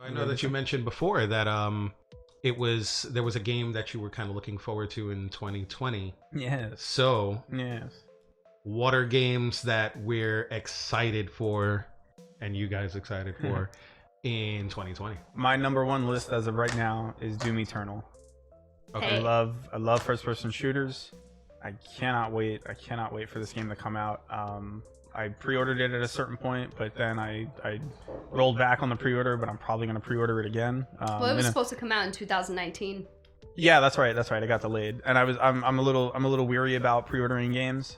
I know that you mentioned before that there was a game that you were kind of looking forward to in 2020. Yes. So yes. What are games that we're excited for, and you guys excited for in 2020? My number one list as of right now is Doom Eternal. Okay. I love first person shooters. I cannot wait for this game to come out. I pre-ordered it at a certain point, but then I rolled back on the pre-order, but I'm probably going to pre-order it again. Well, it was supposed to come out in 2019. Yeah, that's right. It got delayed, and I'm a little weary about pre-ordering games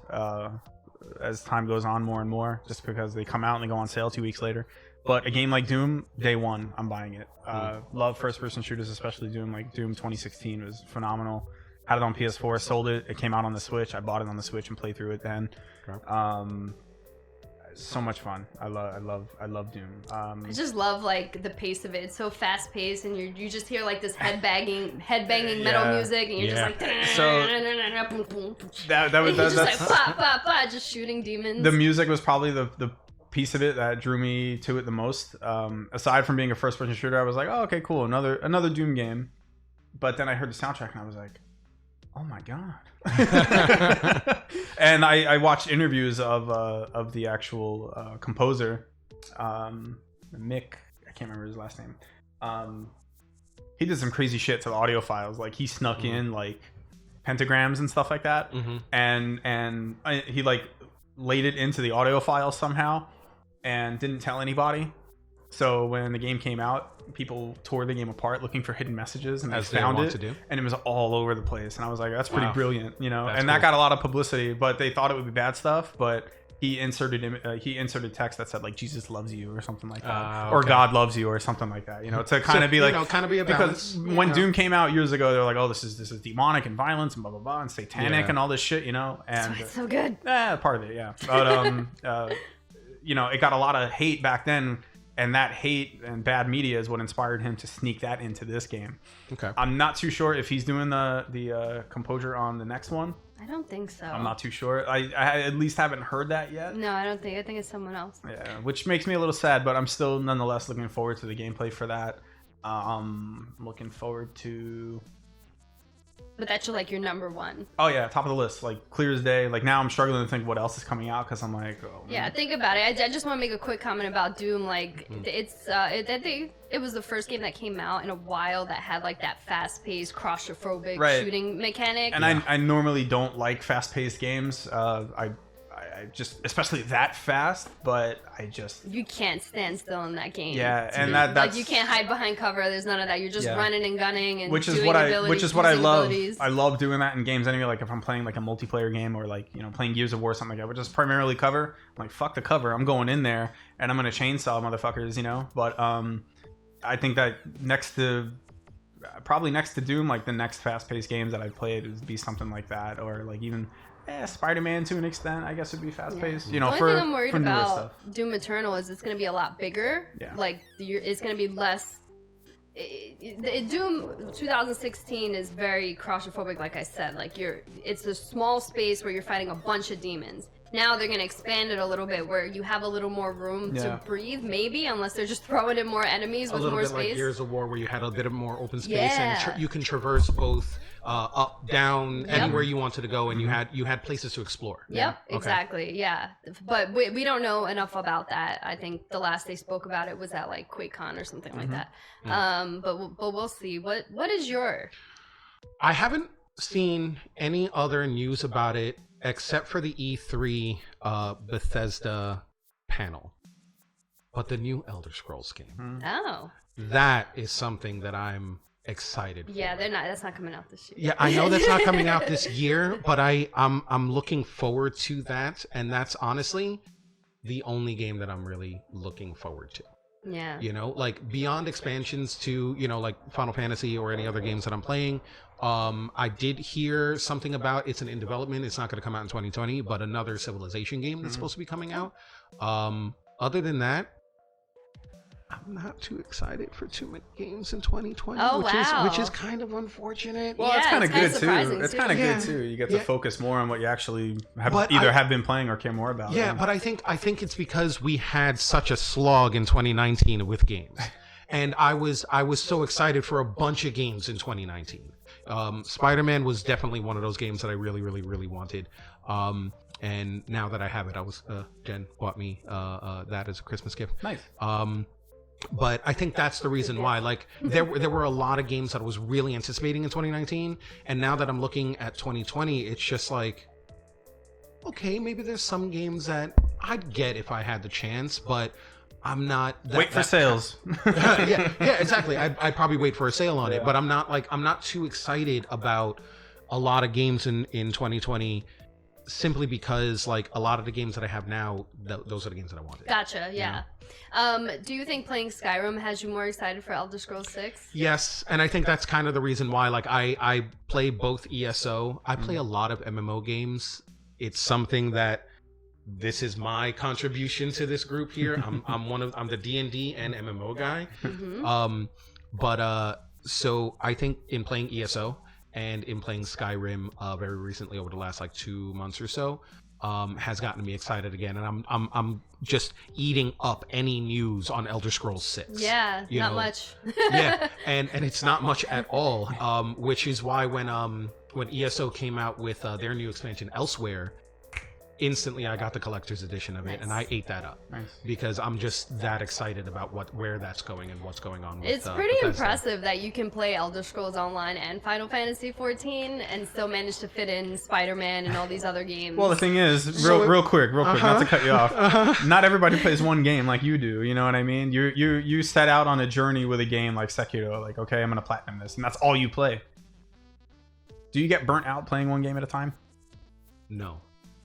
as time goes on more and more, just because they come out and they go on sale 2 weeks later. But a game like Doom, day one, I'm buying it. Love first-person shooters, especially Doom. Like Doom 2016 was phenomenal. Had it on PS4, sold it. It came out on the Switch. I bought it on the Switch and played through it then. Okay. So much fun. I love Doom. I just love like the pace of it. It's so fast paced, and you just hear like this head banging metal music, and you're just like that's like pop pop pop, just shooting demons. The music was probably the piece of it that drew me to it the most. Aside from being a first person shooter, I was like, oh, okay, cool, another Doom game. But then I heard the soundtrack and I was like, oh my god. And I watched interviews of the actual composer, Mick. I can't remember his last name. He did some crazy shit to the audio files. Like he snuck in like pentagrams and stuff like that, and he like laid it into the audio file somehow and didn't tell anybody. So when the game came out, people tore the game apart looking for hidden messages, and they found it, and it was all over the place. And I was like, "That's pretty brilliant," you know. That's that got a lot of publicity, but they thought it would be bad stuff. But he inserted text that said like "Jesus loves you" or something like that, or "God loves you" or something like that. You know, to kind of be like, kind of be a balance. Because when Doom came out years ago, they were like, "Oh, this is demonic and violence and blah blah blah and satanic and all this shit," you know. And it's so good. Part of it, yeah. But you know, it got a lot of hate back then. And that hate and bad media is what inspired him to sneak that into this game. Okay. I'm not too sure if he's doing the composure on the next one. I don't think so. I'm not too sure. I at least haven't heard that yet. No, I don't think. I think it's someone else. Yeah, which makes me a little sad, but I'm still nonetheless looking forward to the gameplay for that. I'm looking forward to... But that's like your number one. Oh yeah, top of the list, like clear as day. Like now I'm struggling to think what else is coming out because I'm like, oh, yeah, think about it. I just want to make a quick comment about Doom. Like it was the first game that came out in a while that had like that fast-paced, claustrophobic shooting mechanic. And I normally don't like fast-paced games. I just, especially that fast, but you can't stand still in that game. Yeah, and that's like you can't hide behind cover. There's none of that. You're just running and gunning and which is what I love. Abilities. I love doing that in games anyway. Like if I'm playing like a multiplayer game or like, you know, playing Gears of War or something like that, which is primarily cover. I'm like, fuck the cover. I'm going in there and I'm gonna chainsaw motherfuckers, you know. But I think that probably next to Doom, like the next fast-paced games that I've played would be something like that, or like even. Spider-Man to an extent, I guess, would be fast-paced. Yeah. You know, the only thing I'm worried about Doom Eternal is it's going to be a lot bigger. Yeah. Like, it's going to be less... Doom 2016 is very claustrophobic, like I said. Like, it's a small space where you're fighting a bunch of demons. Now they're going to expand it a little bit where you have a little more room to breathe, maybe, unless they're just throwing in more enemies with more space. A little bit like Gears of War where you had a bit more open space and you can traverse both up, down, anywhere you wanted to go, and you had places to explore. Yep, exactly, yeah. But we don't know enough about that. I think the last they spoke about it was at like QuakeCon or something like that. But we'll see. What is your... I haven't seen any other news about it except for the E3 Bethesda panel, but the new Elder Scrolls game. Oh, that is something that I'm excited for. Yeah, that's not coming out this year. Yeah, I know that's not coming out this year, but I'm looking forward to that, and that's honestly the only game that I'm really looking forward to. Yeah. You know, like beyond expansions to, you know, like Final Fantasy or any other games that I'm playing. I did hear something about it's in development. It's not going to come out in 2020, but another Civilization game that's supposed to be coming out. Other than that, I'm not too excited for too many games in 2020, which is kind of unfortunate. Well, it's kind of good too. It's kind of good too. You get to focus more on what you actually have been playing or care more about. Yeah, but I think it's because we had such a slog in 2019 with games. And I was so excited for a bunch of games in 2019. Spider-Man was definitely one of those games that I really, really, really wanted. And now that I have it, Jen bought me that as a Christmas gift. Nice. But I think that's the reason why. Like there were a lot of games that I was really anticipating in 2019, and now that I'm looking at 2020, it's just like, okay, maybe there's some games that I'd get if I had the chance, but I'm not. Wait for sales. yeah, exactly. I'd probably wait for a sale on it, but I'm not too excited about a lot of games in 2020. Simply because like a lot of the games that I have now, those are the games that I wanted. Gotcha. Yeah. Do you think playing Skyrim has you more excited for Elder Scrolls 6? Yes, and I think that's kind of the reason why. Like I play both ESO. I play a lot of MMO games. It's something that this is my contribution to this group here. I'm the D&D and MMO guy. So I think in playing ESO and in playing Skyrim very recently over the last like 2 months or so, has gotten me excited again, and I'm just eating up any news on Elder Scrolls 6. Yeah, not much. Yeah, and it's not much at all. Which is why when ESO came out with their new expansion Elsewhere, instantly I got the collector's edition of it, and I ate that up because I'm just that excited about where that's going and what's going on with it's pretty Bethesda. impressive that you can play Elder Scrolls Online and Final Fantasy 14 and still manage to fit in Spider-Man and all these other games. Well, the thing is, real quick, not to cut you off. Not everybody plays one game like you do. You know what I mean? You set out on a journey with a game like Sekiro. Like, okay, I'm gonna platinum this, and that's all you play. Do you get burnt out playing one game at a time? No.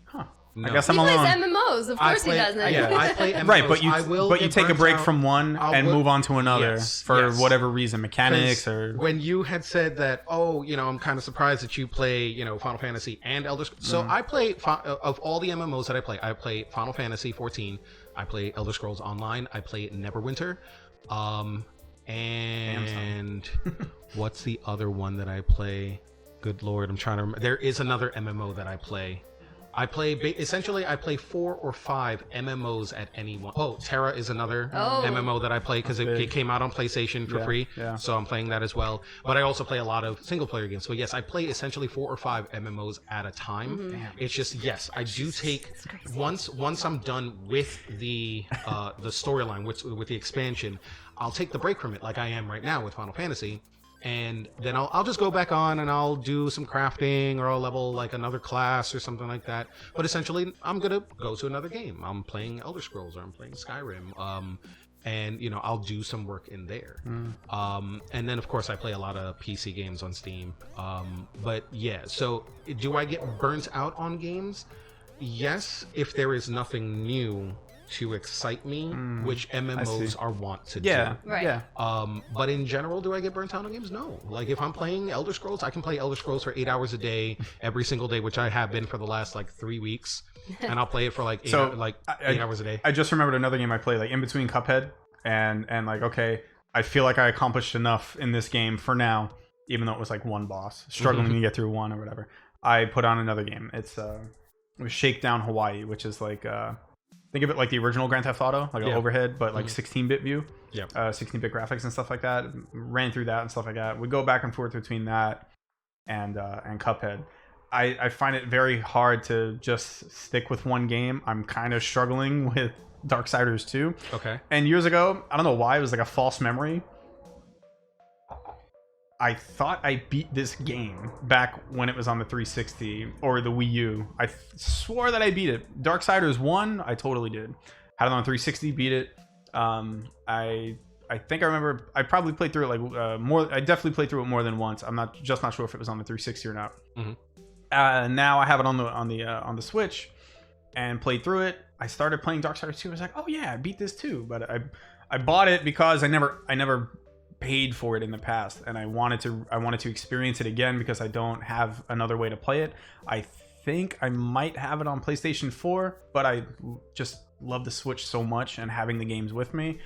Huh. No. I guess I'm he alone. plays MMOs, of course he doesn't. Yeah, I play MMOs. Right, but you take a break from one and move on to another for whatever reason, mechanics or. When you had said that, I'm kind of surprised that you play, Final Fantasy and Elder Scrolls. So I play of all the MMOs that I play Final Fantasy 14. I play Elder Scrolls Online. I play Neverwinter, and what's the other one that I play? Good Lord, I'm trying to remember. There is another MMO that I play. I play 4 or 5 MMOs at any one. Oh, Terra is another MMO that I play because it came out on PlayStation for free. Yeah. So I'm playing that as well. But I also play a lot of single player games. So yes, I play essentially 4 or 5 MMOs at a time. Mm-hmm. It's just I do take once I'm done with the storyline with the expansion, I'll take the break from it like I am right now with Final Fantasy. And then I'll just go back on and I'll do some crafting or I'll level like another class or something like that. But essentially, I'm going to go to another game. I'm playing Elder Scrolls or I'm playing Skyrim. And, I'll do some work in there. And then, of course, I play a lot of PC games on Steam. But yeah, so do I get burnt out on games? Yes, if there is nothing new to excite me, which MMOs are wont to do. Right. Yeah. But in general, do I get burnt out on games? No. Like if I'm playing Elder Scrolls, I can play Elder Scrolls for 8 hours a day, every single day, which I have been for the last like 3 weeks, and I'll play it for like 8 hours a day. I just remembered another game I played, like in between Cuphead and like, okay, I feel like I accomplished enough in this game for now, even though it was like one boss, struggling to get through one or whatever. I put on another game. It was Shakedown Hawaii, which is like think of it like the original Grand Theft Auto, like an overhead, but like 16-bit view. Yeah. 16-bit graphics and stuff like that. Ran through that and stuff like that. We go back and forth between that and Cuphead. I find it very hard to just stick with one game. I'm kind of struggling with Darksiders 2. Okay. And years ago, I don't know why, it was like a false memory. I thought I beat this game back when it was on the 360 or the Wii U. I swore that I beat it. Darksiders 1, I totally did. Had it on 360, beat it. I think I remember I probably played through it like more. I definitely played through it more than once. I'm not sure if it was on the 360 or not. Mm-hmm. Now I have it on the Switch and played through it. I started playing Darksiders 2. I was like, oh yeah, I beat this too. But I bought it because I never paid for it in the past, and I wanted to experience it again because I don't have another way to play it. I think I might have it on PlayStation 4, but I just love the Switch so much and having the games with me.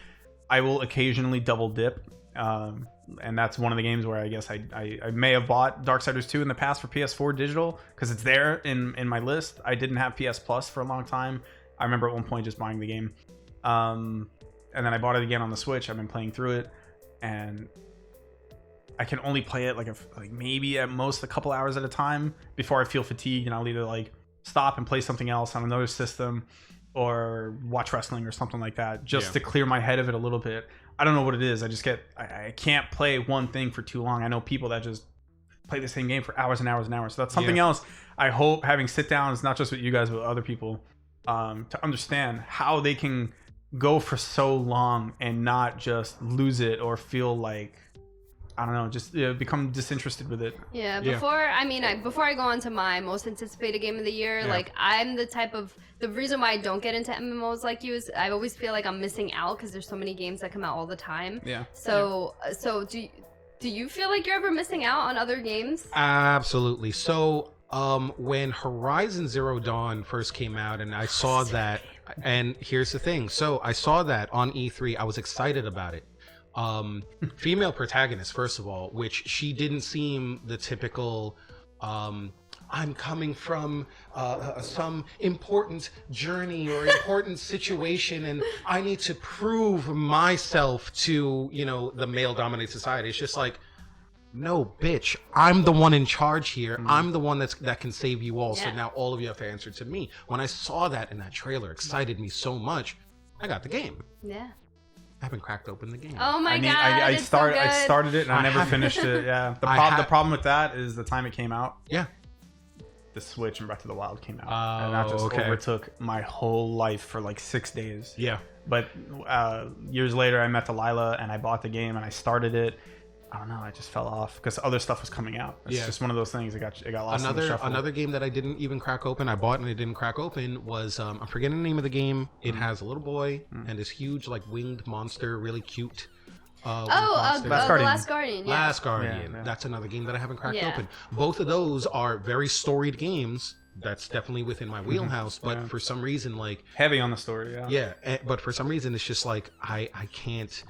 I will occasionally double dip, and that's one of the games where I guess I may have bought Darksiders 2 in the past for PS4 digital because it's there in my list. I didn't have PS Plus for a long time. I remember at one point just buying the game, and then I bought it again on the Switch. I've been playing through it. and I can only play it like maybe at most a couple hours at a time before I feel fatigued, and I'll either like stop and play something else on another system or watch wrestling or something like that just to clear my head of it a little bit. I don't know what it is. I can't play one thing for too long. I know people that just play the same game for hours and hours and hours. So that's something else I hope having sit downs, not just with you guys, but with other people, to understand how they can go for so long and not just lose it or feel like, I don't know, just become disinterested with it. Yeah, before I go on to my most anticipated game of the year, like I'm the reason why I don't get into MMOs like you is I always feel like I'm missing out because there's so many games that come out all the time. Yeah. So do you feel like you're ever missing out on other games? Absolutely. So when Horizon Zero Dawn first came out and I saw that, and here's the thing, so I saw that on E3, I was excited about it. Female protagonist, first of all, which she didn't seem the typical I'm coming from some important journey or important situation and I need to prove myself to, the male-dominated society. It's just like, no, bitch, I'm the one in charge here. I'm the one that can save you all. So now all of you have to answer to me. When I saw that in that trailer, excited me so much, I got the game. Yeah. I haven't cracked open the game. Oh my god! I started it and I never finished it. Yeah. The problem with that is the time it came out. Yeah. The Switch and Breath of the Wild came out, and that just overtook my whole life for like 6 days. Yeah. But years later, I met Delilah and I bought the game and I started it. I don't know. I just fell off because other stuff was coming out. It's just one of those things. It got lost in the shuffle. Another game that I didn't even crack open. I bought and it didn't crack open. Was I'm forgetting the name of the game. It has a little boy and this huge like winged monster, really cute. The Last Guardian. Yeah. Last Guardian. Yeah. That's another game that I haven't cracked open. Both of those are very storied games. That's definitely within my wheelhouse. But for some reason, like heavy on the story. Yeah. Yeah. But for some reason, it's just like I can't.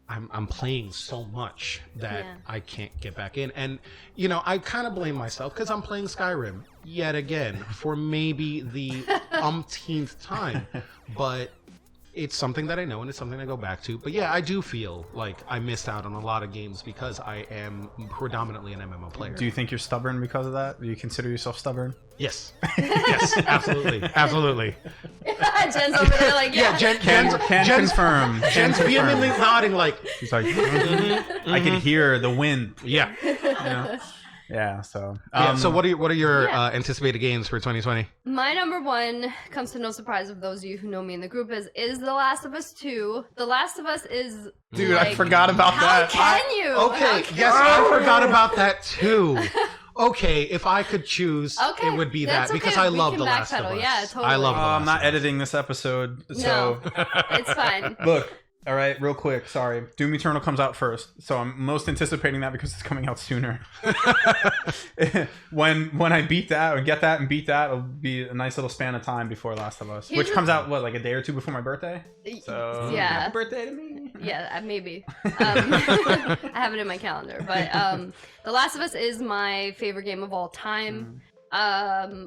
I'm playing so much that I can't get back in. And, I kind of blame myself because I'm playing Skyrim yet again for maybe the umpteenth time. But it's something that I know and it's something I go back to. But yeah, I do feel like I missed out on a lot of games because I am predominantly an MMO player. Do you think you're stubborn because of that? Do you consider yourself stubborn? Yes. Yes, absolutely. Absolutely. Jen's over there like, Jen's confirm. Jen's vehemently nodding like, she's like, I can hear the wind. Yeah. Yeah, so so what are your anticipated games for 2020? My number one comes to no surprise of those of you who know me in the group is The Last of Us 2. The Last of Us is dude, I forgot about that. How can you? Okay, yes, I forgot about that too. Okay, if I could choose, it would be that because I love The Last of Us. Yeah, totally. I love The Last I'm not of Us. editing this episode, so no, it's fine. Look. All right, real quick. Sorry, Doom Eternal comes out first, so I'm most anticipating that because it's coming out sooner. when I beat that or get that and beat that, it'll be a nice little span of time before Last of Us, which comes out like a day or two before my birthday. So happy birthday to me. Yeah, maybe. I have it in my calendar, but The Last of Us is my favorite game of all time.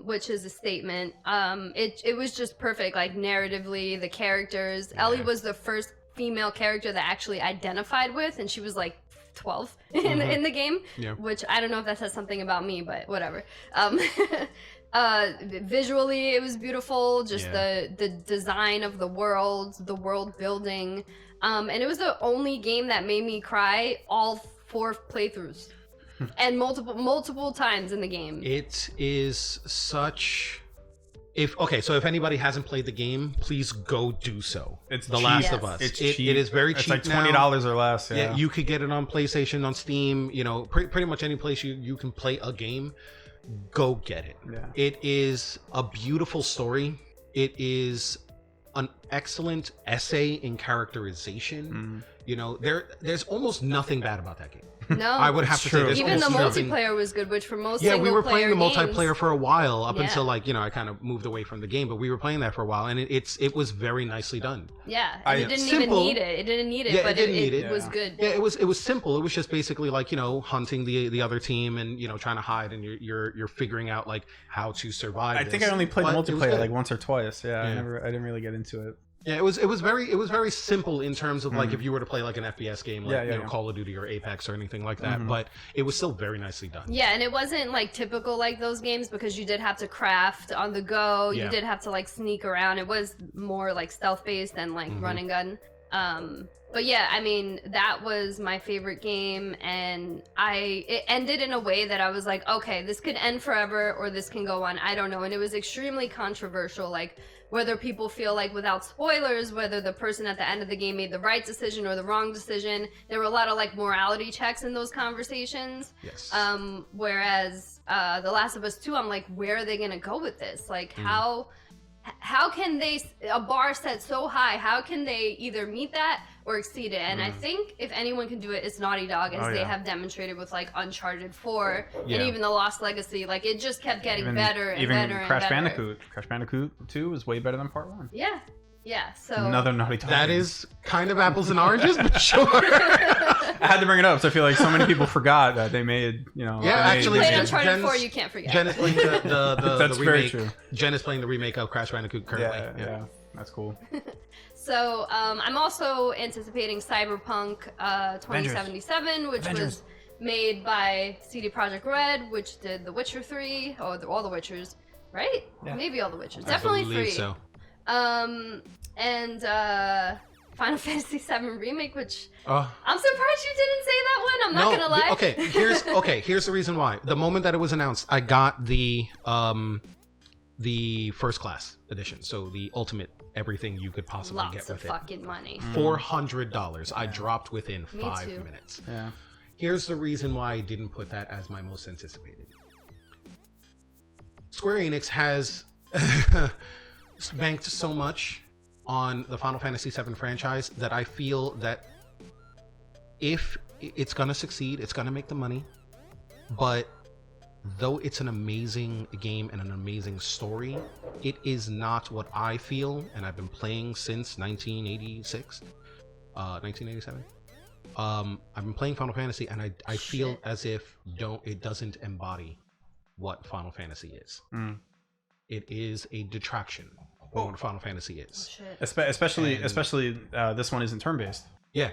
Which is a statement. It was just perfect, like narratively, the characters. Ellie was the first female character that I actually identified with, and she was like 12 in the game, which I don't know if that says something about me, but whatever. Visually, it was beautiful. Just the design of the world building, and it was the only game that made me cry all 4 playthroughs. And multiple times in the game. It is such. So if anybody hasn't played the game, please go do so. It's The Last of Us. It's cheap. It is very cheap. It's like $20 or less. Yeah, you could get it on PlayStation, on Steam. Pretty much any place you can play a game. Go get it. Yeah. It is a beautiful story. It is an excellent essay in characterization. There's almost nothing bad about that game. No, I would have to say there's even the nothing... multiplayer was good, which for most we were playing the games, multiplayer for a while up until I kind of moved away from the game, but we were playing that for a while, and it was very nicely done. Yeah, and it didn't even need it. It didn't need it, but it was good. Yeah, it was simple. It was just basically like hunting the other team and trying to hide, and you're figuring out like how to survive. I think I only played the multiplayer like once or twice. Yeah. I didn't really get into it. Yeah, it was very simple in terms of like if you were to play like an FPS game like Yeah, Call of Duty or Apex or anything like that, but it was still very nicely done. Yeah, and it wasn't like typical like those games because you did have to craft on the go. You did have to like sneak around. It was more like stealth based than like run and gun. But yeah, I mean, that was my favorite game, and it ended in a way that I was like, okay, this could end forever or this can go on. I don't know. And it was extremely controversial, like whether people feel like, without spoilers, whether the person at the end of the game made the right decision or the wrong decision. There were a lot of like morality checks in those conversations. Yes. Whereas The Last of Us 2, I'm like, where are they going to go with this? Like, how can they, a bar set so high, how can they either meet that or exceed it? And I think if anyone can do it, it's Naughty Dog, as they have demonstrated with like Uncharted 4 and even The Lost Legacy. Like, it just kept getting better and better and Crash better. Bandicoot. Crash Bandicoot 2 is way better than Part 1. Yeah. Yeah, so... Another Naughty Dog. That is kind of apples and oranges, but sure. I had to bring it up, so I feel like so many people forgot that they made, Yeah, they actually, Played made- Uncharted 4, you can't forget. Jen is playing the That's remake. very true. Jen is playing the remake of Crash Bandicoot currently. Yeah, that's cool. So I'm also anticipating Cyberpunk 2077, which was made by CD Projekt Red, which did The Witcher 3, all the Witchers, right? Yeah. Maybe all the Witchers. I Definitely believe 3. so. And Final Fantasy VII Remake, which Oh. I'm surprised you didn't say that one. I'm not gonna lie. Here's the reason why. The moment that it was announced, I got the first class edition, so the ultimate everything you could possibly Lots get of with it. fucking money. $400. I dropped within Me 5 too. minutes. Yeah. Here's the reason why I didn't put that as my most anticipated. Square Enix has banked so much on the Final Fantasy VII franchise that I feel that if it's gonna succeed, it's gonna make the money. But though it's an amazing game and an amazing story, it is not what I feel, and I've been playing since 1986, 1987. I've been playing Final Fantasy, and I feel as if it doesn't embody what Final Fantasy is. It is a detraction from what Final Fantasy is. Shit. Especially this one isn't turn-based. Yeah,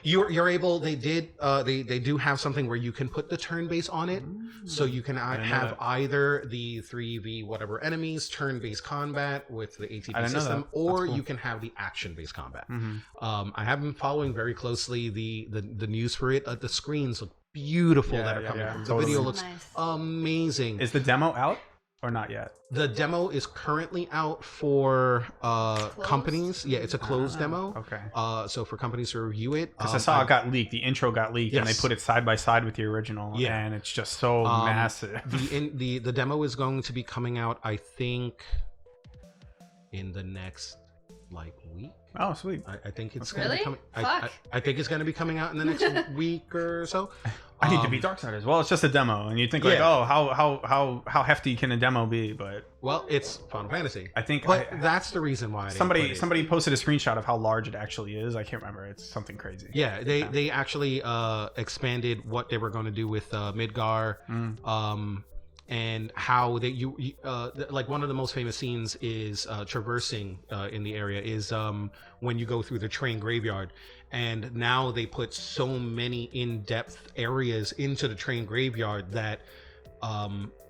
you're able. They do have something where you can put the turn base on it, so you can have either the 3v whatever enemies turn-based combat with the ATP system, or you can have the action-based combat. I have been following very closely the news for it. The screens look beautiful that are coming from. The video looks amazing. Is the demo out or not yet? The demo is currently out for companies. Yeah, it's a closed demo. Okay. So for companies to review it. Because I saw it got leaked. The intro got leaked, and they Yes. put it side by side with the original. Yeah. And it's just so massive. The demo is going to be coming out, I think, in the next week. Oh, sweet. I think it's Really? gonna be coming. Fuck. I think it's going to be coming out in the next week or so. I need to be Darksiders. Well, it's just a demo, and you think how hefty can a demo be? But Well, it's Final Fantasy. I think But that's the reason why I didn't put it. somebody posted a screenshot of how large it actually is. I can't remember. It's something crazy. Yeah, they actually expanded what they were going to do with Midgar, and how like one of the most famous scenes is traversing in the area is when you go through the train graveyard, and now they put so many in-depth areas into the train graveyard that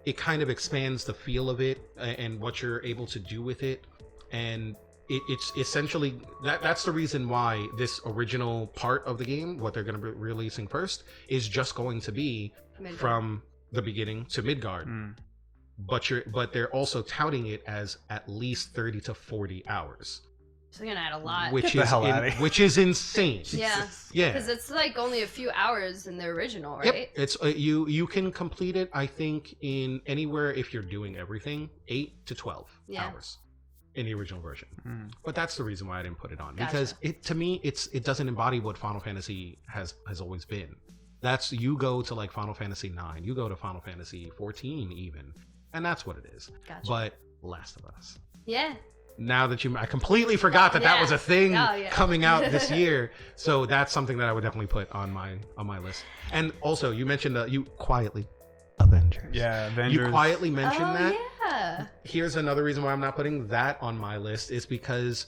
it kind of expands the feel of it and what you're able to do with it, and it's essentially that's the reason why this original part of the game, what they're going to be releasing first, is just going to be Midgard. from the beginning to Midgard. But they're also touting it as at least 30 to 40 hours, So you're gonna add a lot. which Get the is hell outta here. which is insane. Yeah. Yeah. Because it's like only a few hours in the original, right? Yep, it's you can complete it, I think, in anywhere, if you're doing everything, 8 to 12 hours in the original version. But that's the reason why I didn't put it on, because to me it doesn't embody what Final Fantasy has always been. That's, you go to like Final Fantasy 9, you go to Final Fantasy 14 even, and that's what it is. Gotcha. But Last of Us. Yeah. Now that I completely forgot that was a thing coming out this year. So that's something that I would definitely put on my list. And also, you mentioned you quietly Avengers. Yeah, Avengers. You quietly mentioned that. Yeah. Here's another reason why I'm not putting that on my list, is because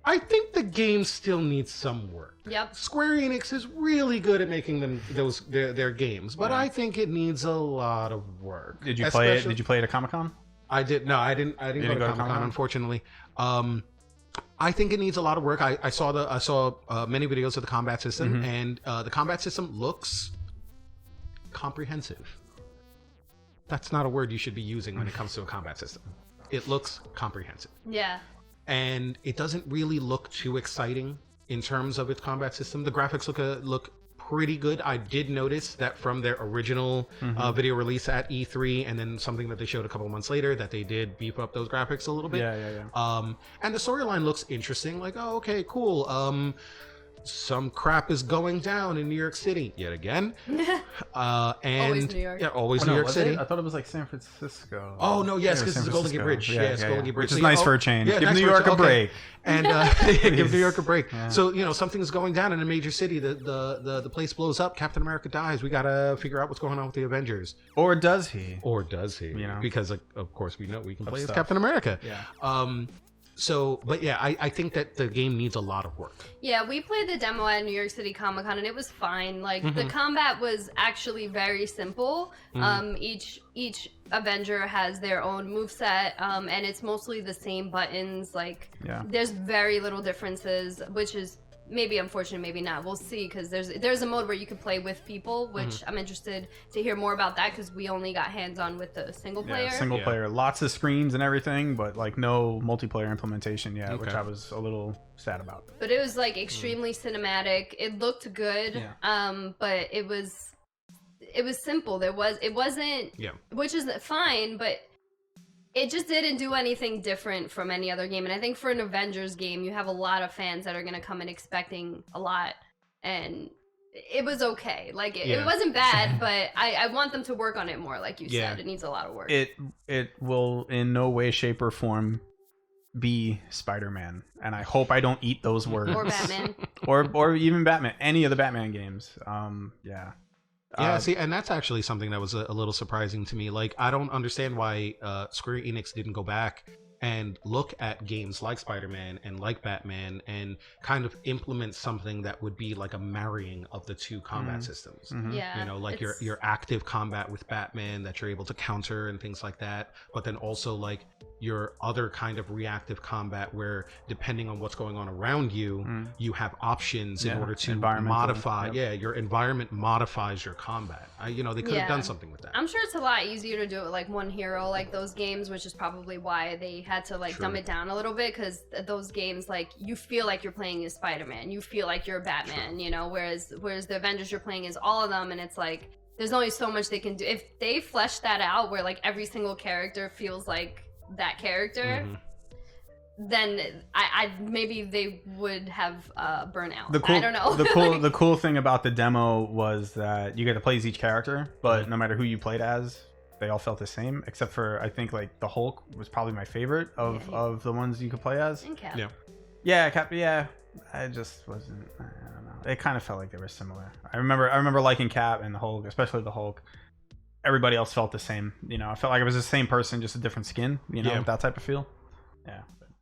I think the game still needs some work. Yep. Square Enix is really good at making their games, but I think it needs a lot of work. Did you play it? Did you play it at Comic-Con? I did. No, I didn't go to Comic-Con, unfortunately. I think it needs a lot of work. I saw many videos of the combat system, and the combat system looks comprehensive. That's not a word you should be using when it comes to a combat system. It looks comprehensive. Yeah. And it doesn't really look too exciting in terms of its combat system. The graphics look pretty good. I did notice that from their original video release at E3, and then something that they showed a couple of months later, that they did beef up those graphics a little bit. Yeah. And the storyline looks interesting. Like, oh, okay, cool. Some crap is going down in New York City yet again. And Always New York. Yeah, always New York City. I thought it was like San Francisco. Oh no, yes, because it's the Golden Gate Bridge. Yeah, it's Golden Gate Bridge. Which is nice for a change. Yeah, give New York a break. And give New York a break. Yeah. So something is going down in a major city. The place blows up. Captain America dies. We gotta figure out what's going on with the Avengers. Or does he? Because of course we know we can play as Captain America. Yeah. But yeah, I think that the game needs a lot of work. Yeah, we played the demo at New York City Comic Con and it was fine. Like the combat was actually very simple. Each Avenger has their own moveset, and it's mostly the same buttons. Like there's very little differences, which is maybe unfortunate, maybe not. We'll see, because there's a mode where you can play with people, which I'm interested to hear more about that, because we only got hands-on with the single player. Single player, lots of screens and everything, but like no multiplayer implementation yet, which I was a little sad about. But it was like extremely cinematic. It looked good, but it was simple. It wasn't, which is fine, but it just didn't do anything different from any other game. And I think for an Avengers game, you have a lot of fans that are going to come in expecting a lot. And it was okay. Like, it wasn't bad, but I want them to work on it more, like you said. It needs a lot of work. It will in no way, shape, or form be Spider-Man. And I hope I don't eat those words. Or Batman. or even Batman. Any of the Batman games. See, and that's actually something that was a little surprising to me. Like, I don't understand why Square Enix didn't go back and look at games like Spider-Man and like Batman and kind of implement something that would be like a marrying of the two combat systems. Yeah, like your active combat with Batman that you're able to counter and things like that, but then also like your other kind of reactive combat where, depending on what's going on around you, you have options in order to modify. Your environment modifies your combat. They could have done something with that. I'm sure it's a lot easier to do it with like one hero, like those games, which is probably why they had to like dumb it down a little bit, because those games, like, you feel like you're playing as Spider-Man, you feel like you're Batman, whereas the Avengers, you're playing as all of them, and it's like there's only so much they can do. If they flesh that out where like every single character feels like that character, then I maybe they would have burnout. I don't know. The cool thing about the demo was that you get to play as each character, but no matter who you played as, they all felt the same, except for, I think, like the Hulk was probably my favorite of the ones you could play as. And Cap. Cap. I just wasn't. I don't know. It kind of felt like they were similar. I remember liking Cap and the Hulk, especially the Hulk. Everybody else felt the same. I felt like it was the same person, just a different skin. That type of feel. Yeah.